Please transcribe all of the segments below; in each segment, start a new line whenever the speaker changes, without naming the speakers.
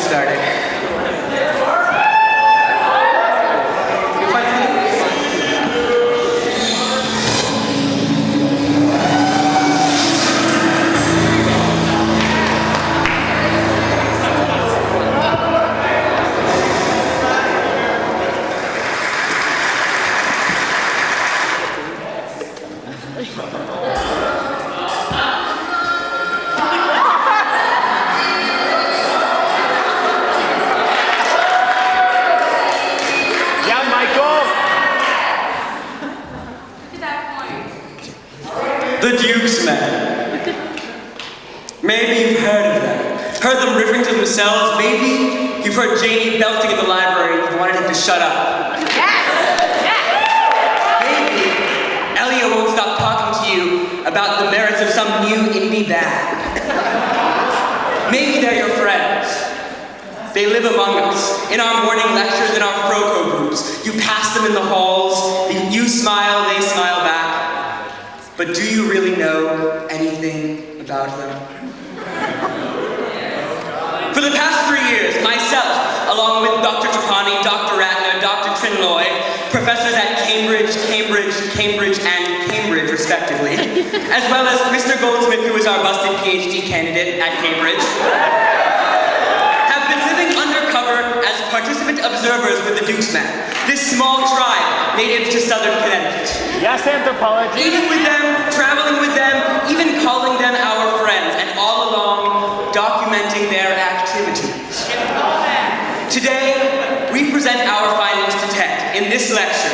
started. The Doox men. Maybe you've heard of them. Heard them riffing to themselves. Maybe you've heard Janie belting in the library and wanted him to shut up.
Yes! Yes!
Maybe Elliot won't stop talking to you about the merits of some new indie band. Maybe they're your friends. They live among us, in our morning lectures, in our froco groups. You pass them in the halls, you smile, they smile back. But do you really know anything about them? For the past 3 years, myself, along with Dr. Trapani, Dr. Ratner, Dr. Trinloy, professors at Cambridge, and Cambridge, respectively, as well as Mr. Goldsmith, who is our busted PhD candidate at Cambridge, have been living undercover as participant observers with the Doox men, this small tribe native to southern Connecticut.
Yes, anthropology.
Eating with them, traveling with them, even calling them our friends, and all along documenting their activities. Today, we present our findings to TED in this lecture,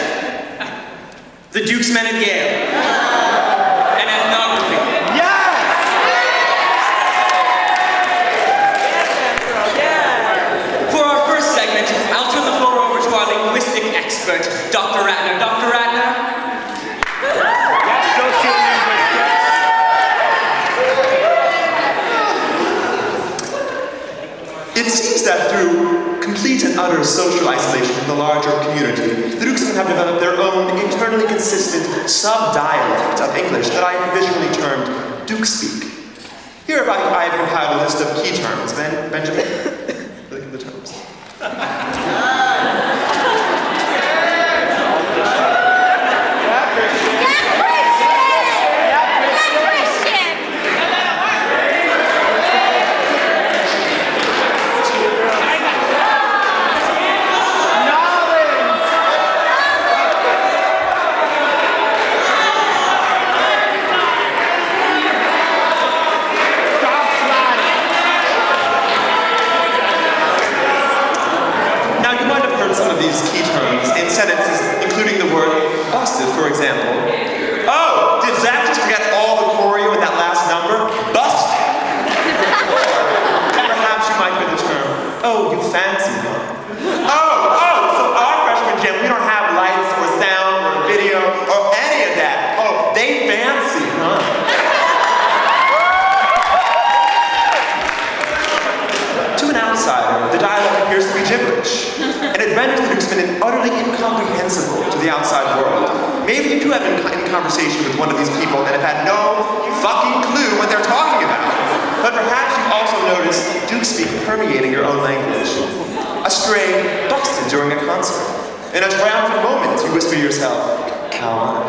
The Doox Men at Yale, and ethnography.
Yes!
For our first segment, I'll turn the floor over to our linguistic expert, Dr. Ratner. Dr. Ratner?
It seems that through complete and utter social isolation from the larger community, the Doox men have developed their own internally consistent sub-dialect of English that I provisionally termed Doox-speak. Here I have compiled a list of key terms. Benjamin, look at the terms. For example, oh, did Zach just forget all the choreo in that last number? Bust! Perhaps you might hear the term, oh, you fancy, huh? Oh, so our freshman gym, we don't have lights or sound or video or any of that. Oh, they fancy, huh? To an outsider, the dialogue appears to be gibberish, and it renders the Doox men utterly incomprehensible to the outside world. Maybe you do have been in conversation with one of these people and have had no fucking clue what they're talking about. But perhaps you also noticed Doox-speak permeating your own language. A stray busted during a concert. In a triumphant moment, you whisper to yourself, "Come on."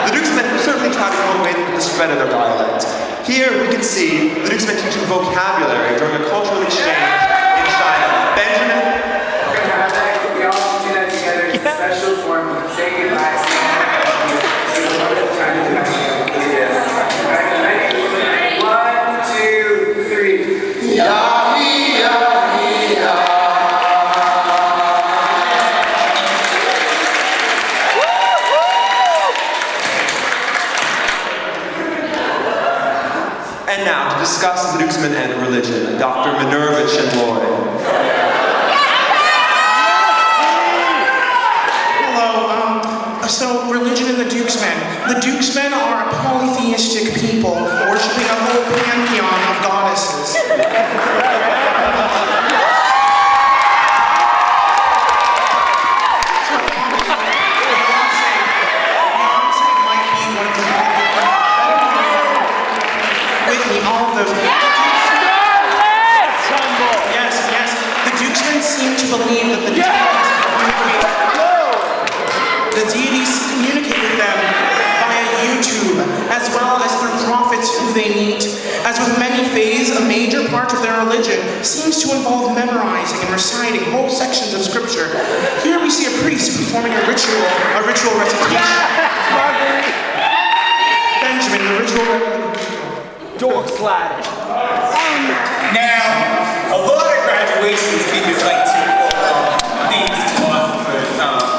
The Doox men certainly try to cultivate the spread of their dialect. Here we can see the Doox men teaching vocabulary during a cultural exchange in China. Benjamin?
We're gonna have that. We all do that together. It's a special form of say goodbye. See what it's trying to do. Alright, 1, 2, 3.
And now, to discuss the Doox men and religion, Dr. Minervich and Lloyd.
So, religion and the Doox men. The Doox men are a polytheistic people, worshipping a whole pantheon of goddesses. With me, all of those. Benjamins seem to believe that the deities communicate with them via YouTube, as well as through prophets who they meet. As with many faiths, a major part of their religion seems to involve memorizing and reciting whole sections of scripture. Here we see a priest performing a ritual recitation. Benjamin, the ritual.
Doox lad.
Now, a lot of graduation speakers like to these philosophers.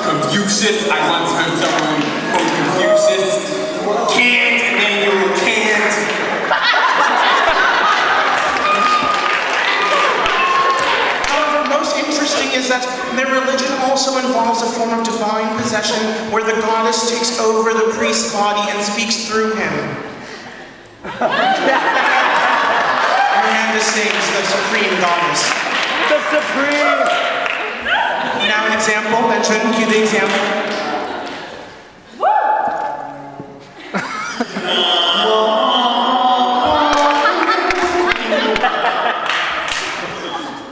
Confucius, I once heard someone quote Confucius. Can't, Emmanuel can't.
However, most interesting is that their religion also involves a form of divine possession where the goddess takes over the priest's body and speaks through him. Miranda sings the supreme goddess.
The supreme.
Now an example, Benjamin, cue the example.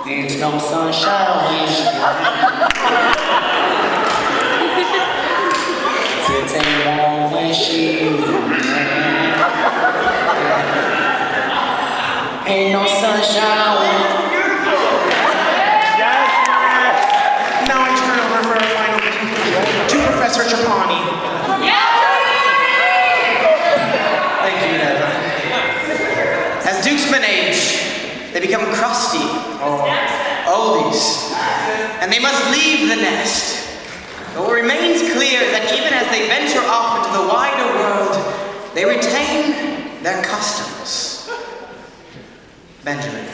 There's no sunshine when she's It ain't warm when she's ain't no sunshine when
Now I turn over for our final to Professor Trapani.
Thank you, Neva. As Dooxmen age, they become crusty, oldies, and they must leave the nest. But what remains clear is that even as they venture off into the wider world, they retain their customs. Benjamin.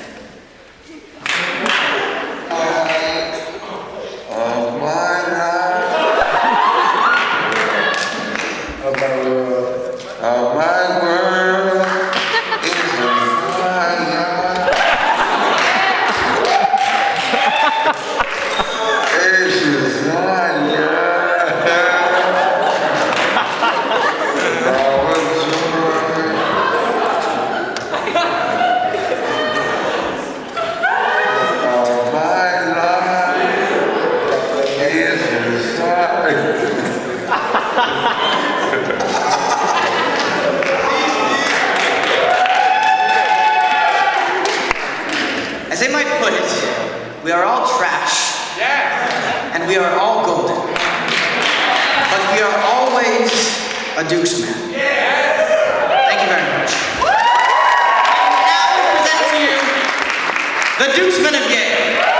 As they might put it, we are all trash. And we are all golden. But we are always a Dooxman. Thank you very much. And now we present to you the Dooxmen of Yale.